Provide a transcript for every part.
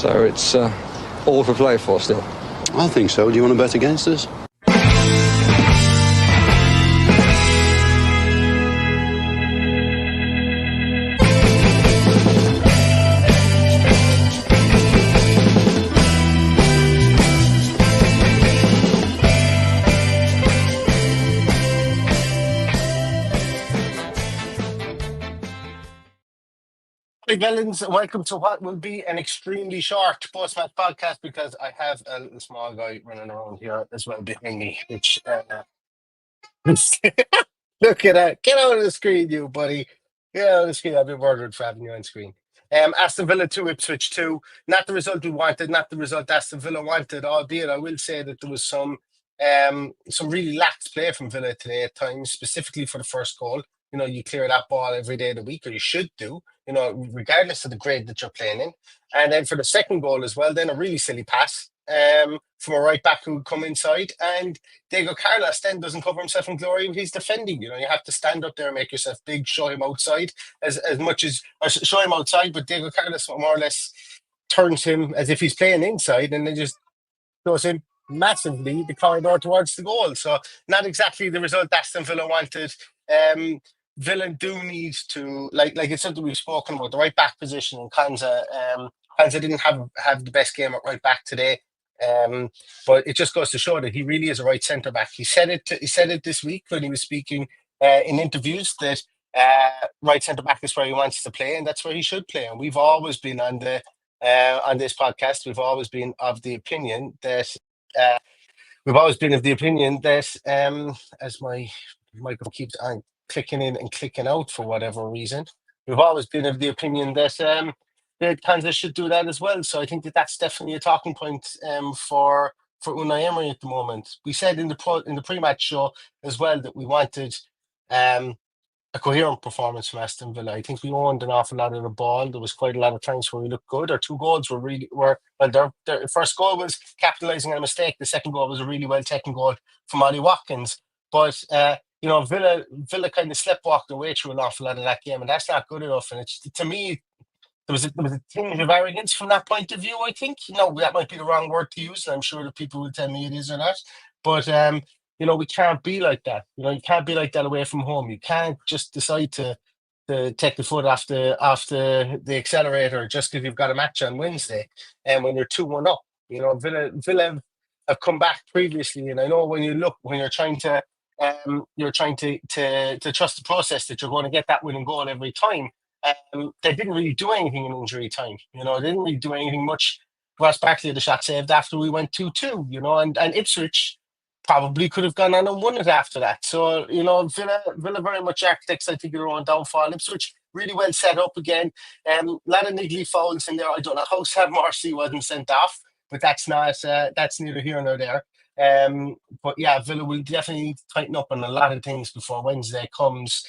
So it's all to play for still. I think so. Do you want to bet against us? Hey, villains, welcome to what will be an extremely short post-match podcast because I have a little small guy running around here as well behind me, which look at that. Get out of the screen, you buddy. Get out of the screen. I've been murdered for having you on screen. Aston Villa 2, Ipswich 2. Not the result we wanted, not the result Aston Villa wanted, albeit I will say that there was some really lax play from Villa today at times, specifically for the first goal. You know, you clear that ball every day of the week, or you should do, you know, regardless of the grade that you're playing in. And then for the second goal as well, then a really silly pass from a right back who would come inside. And Diego Carlos then doesn't cover himself in glory when he's defending. You know, you have to stand up there and make yourself big, show him outside as much as, or show him outside, but Diego Carlos more or less turns him as if he's playing inside and then just goes in massively the corridor towards the goal. So not exactly the result Aston Villa wanted. Villa do need to, like it's something we've spoken about, the right back position, and Kanza didn't have the best game at right back today. But it just goes to show that he really is a right centre back. He said it this week when he was speaking in interviews that right centre back is where he wants to play, and that's where he should play. And we've always been on this podcast. We've always been of the opinion that as my microphone keeps on clicking in and clicking out for whatever reason, we've always been of the opinion that Kansas should do that as well. So I think that's definitely a talking point for Unai Emery at the moment. We said in the pre-match show as well that we wanted a coherent performance from Aston Villa. I think we owned an awful lot of the ball. There was quite a lot of times where we looked good. Our two goals were their first goal was capitalising on a mistake. The second goal was a really well taken goal from Ollie Watkins. But you know, Villa kind of sleptwalked away through an awful lot of that game, and that's not good enough. And it's, to me, there was a tinge of arrogance from that point of view. I think, you know, that might be the wrong word to use, and I'm sure that people will tell me it is or not. But you know, we can't be like that. You know, you can't be like that away from home. You can't just decide to take the foot off the accelerator just because you've got a match on Wednesday, and when you're 2-1 up. You know, Villa have come back previously, and I know when you're trying to trust the process that you're going to get that winning goal every time. They didn't really do anything in injury time. You know, they didn't really do anything much. Ross Barkley had the shot saved after we went 2-2, you know, and Ipswich probably could have gone on and won it after that. So, you know, Villa very much architects, I think, of their own downfall. Ipswich really well set up again. A lot of niggly fouls in there. I don't know how Sam Morrissey wasn't sent off, but that's neither here nor there. But yeah, Villa will definitely need to tighten up on a lot of things before Wednesday comes.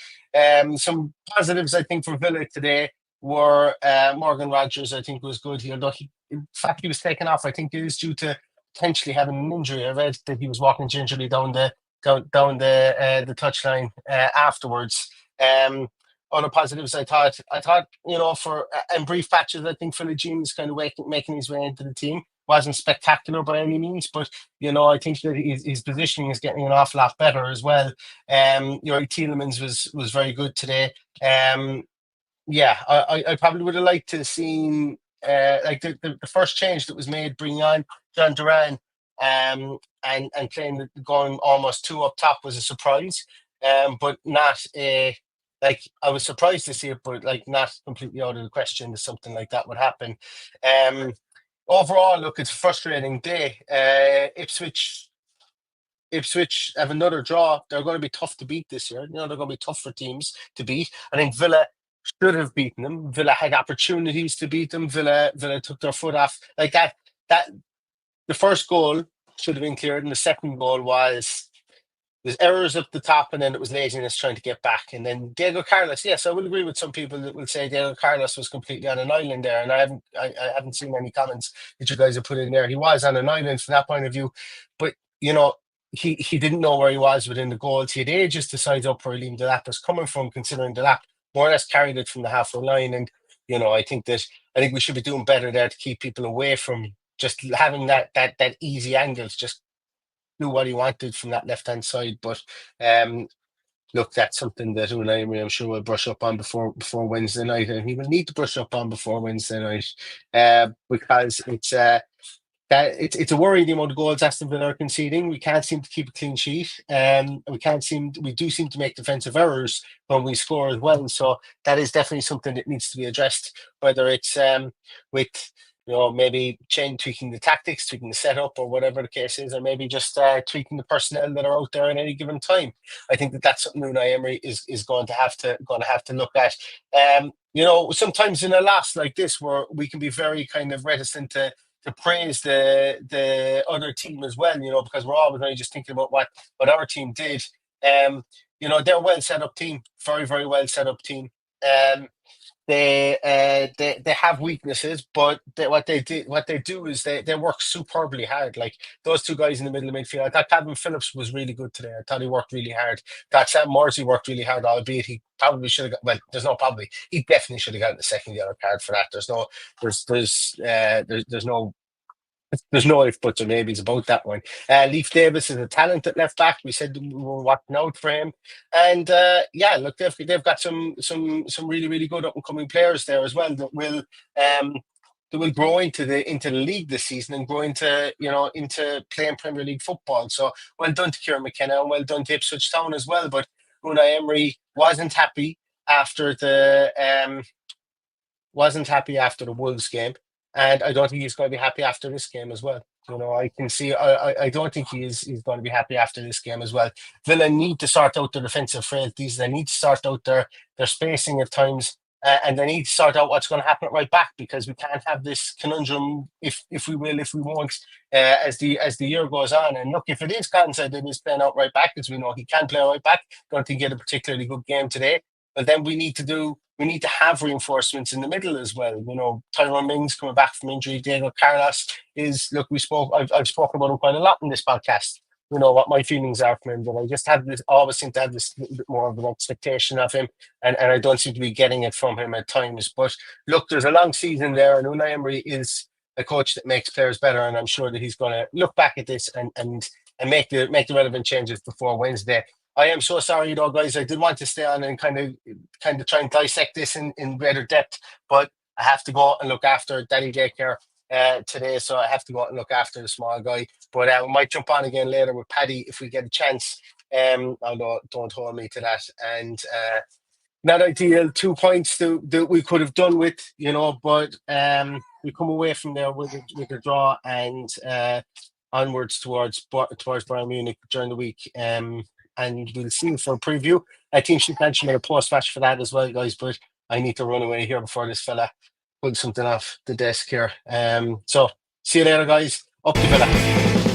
Some positives, I think, for Villa today were Morgan Rogers, I think, was good here. Although in fact, he was taken off. I think it is due to potentially having an injury. I read that he was walking gingerly down the touchline afterwards. Other positives, I thought, you know, for in brief patches, I think Philip Jean is kind of making his way into the team. Wasn't spectacular by any means, but you know, I think that his positioning is getting an awful lot better as well. You know, Tielemans was very good today. Yeah, I probably would have liked to have seen like the first change that was made, bringing on John Duran and going almost 2 up top was a surprise, but not a. Like, I was surprised to see it, but like not completely out of the question that something like that would happen. Overall, look, it's a frustrating day. Ipswich have another draw. They're going to be tough to beat this year. You know, they're going to be tough for teams to beat. I think Villa should have beaten them. Villa had opportunities to beat them. Villa took their foot off. Like that the first goal should have been cleared, and the second goal was there's errors up the top, and then it was laziness trying to get back. And then Diego Carlos, yes, I will agree with some people that will say Diego Carlos was completely on an island there, and I haven't seen any comments that you guys have put in there. He was on an island from that point of view, but you know, he didn't know where he was within the goals. He had ages to size up where Liam Delap was coming from, considering Delap more or less carried it from the halfway line. And I think we should be doing better there to keep people away from just having that easy angle to just do what he wanted from that left hand side. But look, that's something that Unai Emery, I'm sure, will brush up on before Wednesday night, and he will need to brush up on before Wednesday night, because it's a worrying the amount of goals Aston Villa are conceding. We can't seem to keep a clean sheet. We do seem to make defensive errors when we score as well. So that is definitely something that needs to be addressed. Whether it's with maybe tweaking the tactics, tweaking the setup, or whatever the case is, or maybe just tweaking the personnel that are out there at any given time. I think that's something Unai Emery is going to have to look at. Sometimes in a loss like this, where we can be very kind of reticent to praise the other team as well, because we're always only just thinking about what our team did. They're a well set up team, very, very well set up team. They have weaknesses, but what they do is they work superbly hard. Like those two guys in the middle of midfield. I thought Calvin Phillips was really good today. I thought he worked really hard. I thought Sam Morsey worked really hard, albeit he probably should have got. Well, there's no probably. He definitely should have gotten the second yellow card for that. There's no if, buts, or maybes about that one. Leif Davis is a talent at left back. We said we were watching out for him, and look, they've got some really, really good up and coming players there as well that will grow into the league this season and grow into playing Premier League football. So well done to Kieran McKenna and well done to Ipswich Town as well. But Unai Emery wasn't happy after the Wolves game. And I don't think he's going to be happy after this game as well. I can see. I don't think he's going to be happy after this game as well. Villa need to sort out their defensive frailties. They need to sort out their spacing at times, and they need to sort out what's going to happen at right back, because we can't have this conundrum if we won't as the year goes on. And look, if it is Consa that is playing out right back, as we know he can play right back. Don't think he had a particularly good game today. But then we need to have reinforcements in the middle as well. Tyrone Mings coming back from injury. Diego Carlos I've spoken about him quite a lot in this podcast. What my feelings are from him, but I just always seem to have this little bit more of an expectation of him, and I don't seem to be getting it from him at times. But look, there's a long season there, and Unai Emery is a coach that makes players better, and I'm sure that he's going to look back at this and make the relevant changes before Wednesday. I am so sorry, guys. I did want to stay on and kind of try and dissect this in greater depth, but I have to go out and look after Daddy Daycare today, so I have to go out and look after the small guy. But we might jump on again later with Paddy if we get a chance. Although don't hold me to that. And not ideal. 2 points that we could have done with, but we come away from there with a draw and onwards towards Bayern Munich during the week. And we'll see for a preview. I think she mentioned a post-match for that as well, guys, but I need to run away here before this fella pulls something off the desk here. So see you later, guys. Up to Villa.